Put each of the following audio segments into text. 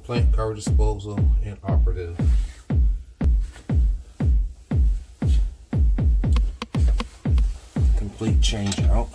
complaint, garbage disposal, and operative. Complete change out.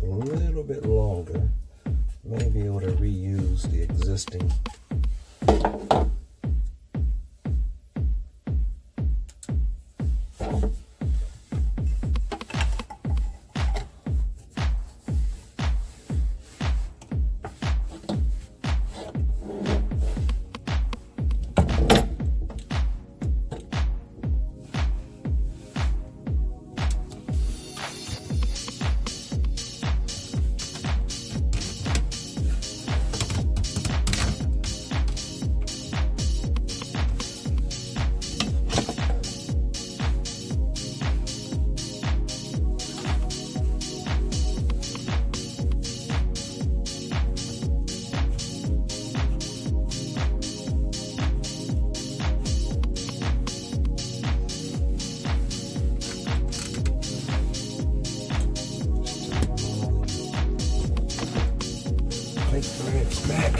little bit longer, may be able to reuse the existing. Back.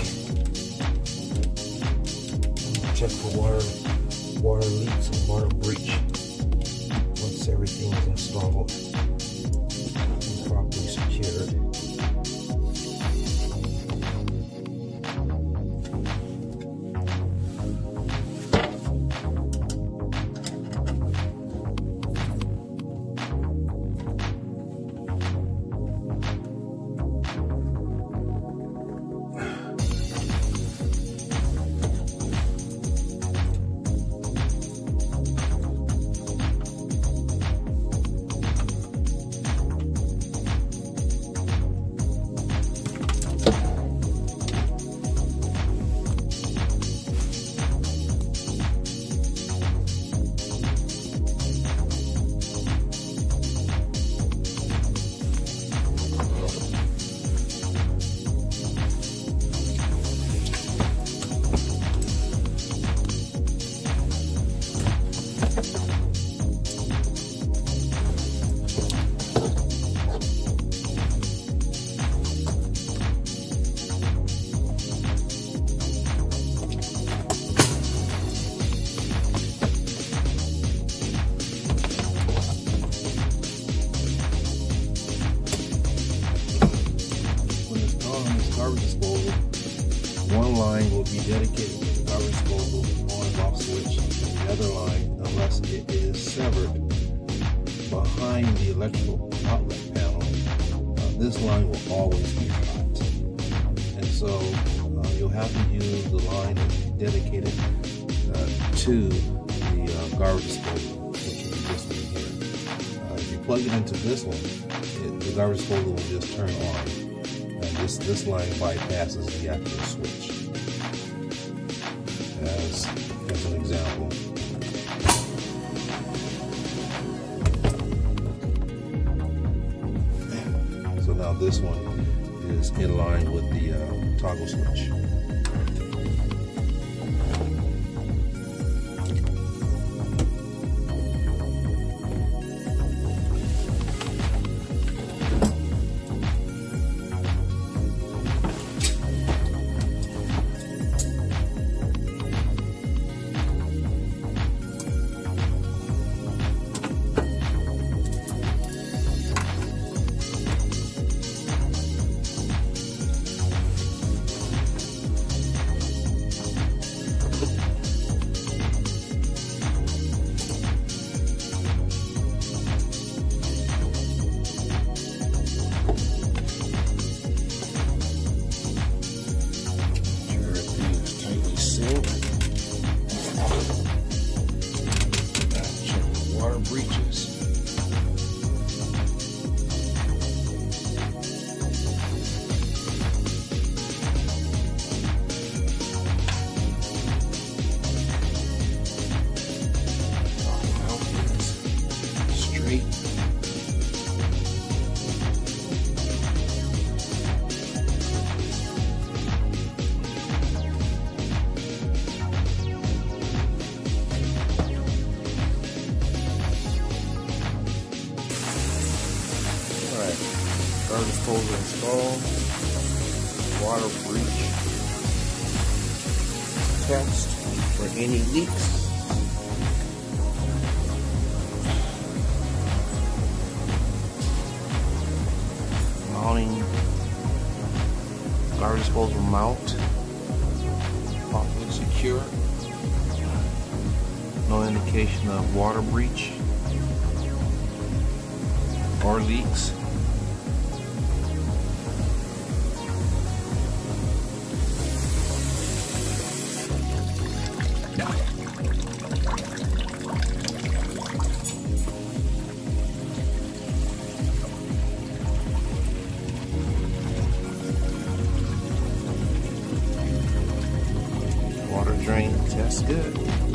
Check for water leaks and water breach once everything is installed and properly secured. Garbage disposal, one line will be dedicated to the garbage disposal on and off switch, and the other line, unless it is severed behind the electrical outlet panel, this line will always be hot. And so you'll have to use the line that's dedicated to the garbage disposal, which will be this one here. If you plug it into this one, the garbage disposal will just turn on. This line bypasses the actual switch, as an example. So now this one is in line with the toggle switch. Breaches. Straight. Garbage disposal installed. Water breach test for any leaks. Mounting garbage disposal mount properly secure. No indication of water breach or leaks. Water drain test good.